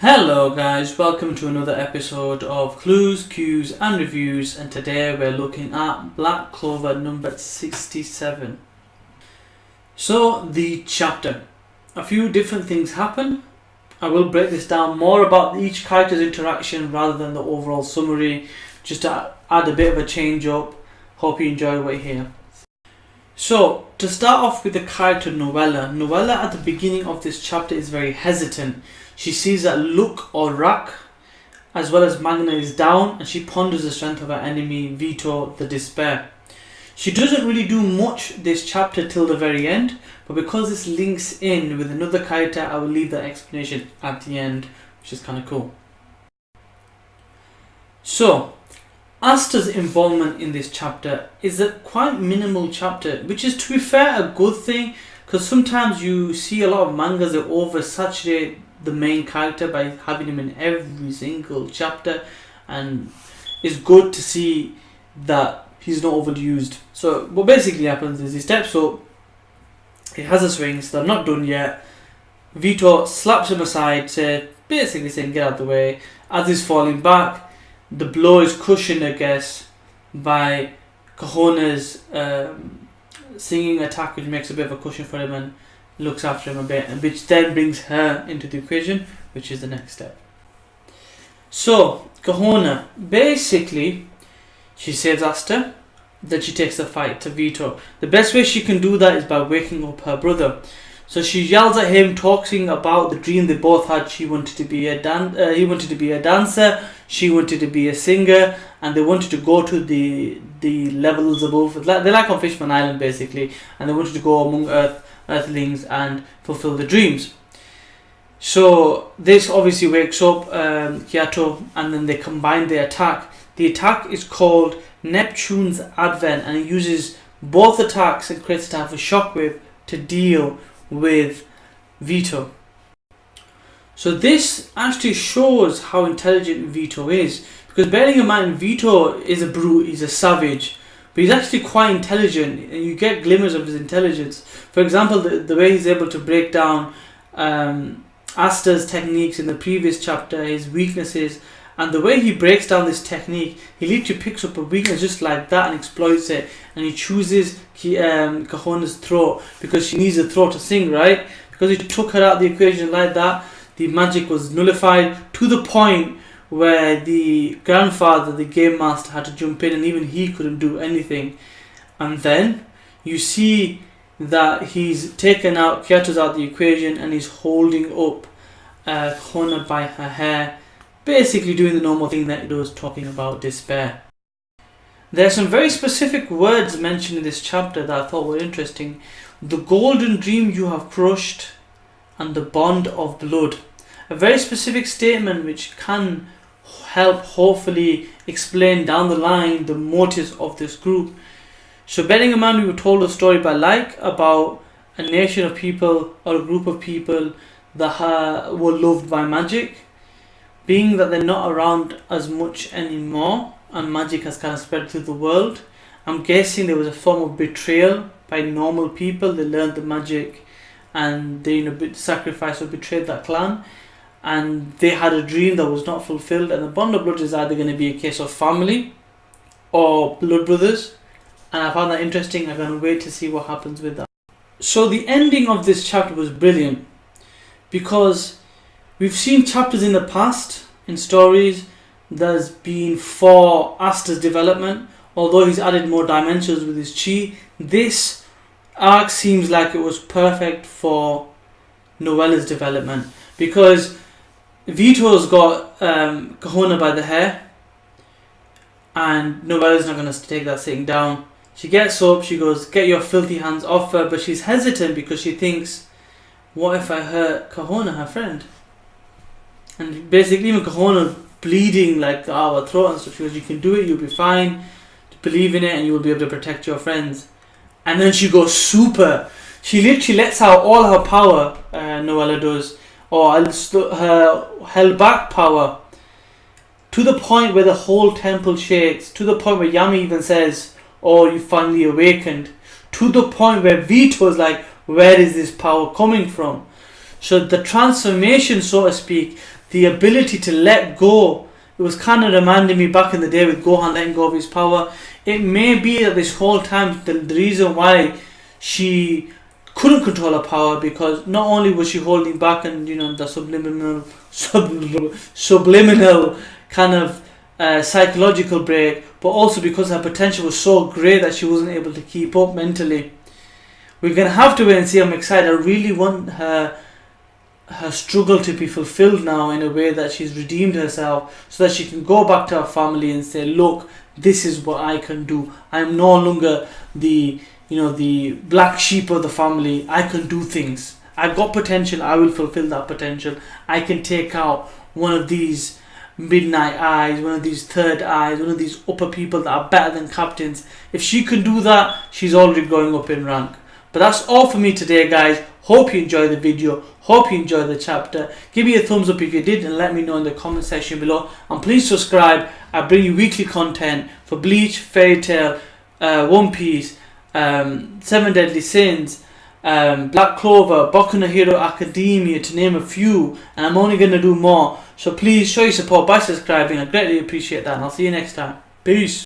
Hello guys, welcome to another episode of Clues, Cues and Reviews, and today we're looking at Black Clover number 67. So the chapter. A few different things happen. I will break this down more about each character's interaction rather than the overall summary, just to add a bit of a change up. Hope you enjoy what you hear. So to start off with the character Noella. Noella at the beginning of this chapter is very hesitant. She sees that Luck or Rak, as well as Manga, is down, and she ponders the strength of her enemy, Vetto the Despair. She doesn't really do much this chapter till the very end, but because this links in with another character, I will leave that explanation at the end, which is kind of cool. So, Asta's involvement in this chapter is a quite minimal chapter, which is, to be fair, a good thing, because sometimes you see a lot of mangas that oversaturate the main character by having him in every single chapter, and it's good to see that he's not overused. So what basically happens is he steps up, he has a swing, so they're not done yet. Vetto slaps him aside, basically saying get out of the way. As he's falling back, the blow is cushioned, I guess, by Gohan's singing attack, which makes a bit of a cushion for him and looks after him a bit, and which then brings her into the equation, which is the next step. So Gohan, basically, she saves Asta, then she takes the fight to Vetto. The best way she can do that is by waking up her brother. So she yells at him, talking about the dream they both had. He wanted to be a dancer, she wanted to be a singer, and they wanted to go to the levels above. They're like on Fishman Island basically, and they wanted to go among Earthlings and fulfill the dreams. So this obviously wakes up Kyoto, and then they combine the attack. The attack is called Neptune's Advent, and it uses both attacks and creates a type of shockwave to deal with Vetto. So this actually shows how intelligent Vetto is, because bearing in mind Vetto is a brute, he's a savage, but he's actually quite intelligent, and you get glimmers of his intelligence. For example, the way he's able to break down Asta's techniques in the previous chapter, his weaknesses, and the way he breaks down this technique, he literally picks up a weakness just like that and exploits it, and he chooses Gohan's throat, because she needs a throat to sing, right? Because he took her out of the equation like that, the magic was nullified to the point where the grandfather, the game master, had to jump in, and even he couldn't do anything. And then you see that he's taken out, Kyoto's out of the equation, and he's holding up Gohan by her hair, basically doing the normal thing that he does, talking about despair. There are some very specific words mentioned in this chapter that I thought were interesting. The golden dream you have crushed, and the bond of blood. A very specific statement which can help hopefully explain down the line the motives of this group. So bearing in mind we were told a story by about a nation of people or a group of people that were loved by magic. Being that they're not around as much anymore and magic has kind of spread through the world, I'm guessing there was a form of betrayal by normal people. They learned the magic and they sacrificed or betrayed that clan, and they had a dream that was not fulfilled, and the bond of blood is either going to be a case of family or blood brothers, and I found that interesting. I'm going to wait to see what happens with that. So the ending of this chapter was brilliant, because we've seen chapters in the past in stories there's been for Asta's development, although he's added more dimensions with his chi. This arc seems like it was perfect for Noella's development, because Vetto's got Gohan by the hair, and Noella's not going to take that sitting down. She gets up, she goes, get your filthy hands off her, but she's hesitant because she thinks, what if I hurt Gohan, her friend? And basically even Gohan bleeding like our throat and stuff, she goes, you can do it, you'll be fine, believe in it, and you will be able to protect your friends. And then she goes super. She literally lets out all her power, Noella does, or her held back power, to the point where the whole temple shakes, to the point where Yami even says, oh, you finally awakened, to the point where Vetto is like, where is this power coming from? So the transformation, so to speak, the ability to let go. It was kind of reminding me back in the day with Gohan letting go of his power. It may be that this whole time the reason why she couldn't control her power, because not only was she holding back and the subliminal kind of psychological break, but also because her potential was so great that she wasn't able to keep up mentally. We're gonna have to wait and see. I'm excited. I really want her struggle to be fulfilled now in a way that she's redeemed herself, so that she can go back to her family and say, look, this is what I can do. I'm no longer the black sheep of the family. I can do things. I've got potential. I will fulfill that potential. I can take out one of these midnight eyes, one of these third eyes, one of these upper people that are better than captains. If she can do that, she's already going up in rank. But that's all for me today, guys. Hope you enjoyed the video. Hope you enjoyed the chapter. Give me a thumbs up if you did, and let me know in the comment section below. And please subscribe. I bring you weekly content for Bleach, Fairy Tail, One Piece, Seven Deadly Sins, Black Clover, Boku no Hero Academia, to name a few. And I'm only going to do more. So please show your support by subscribing. I greatly appreciate that. And I'll see you next time. Peace.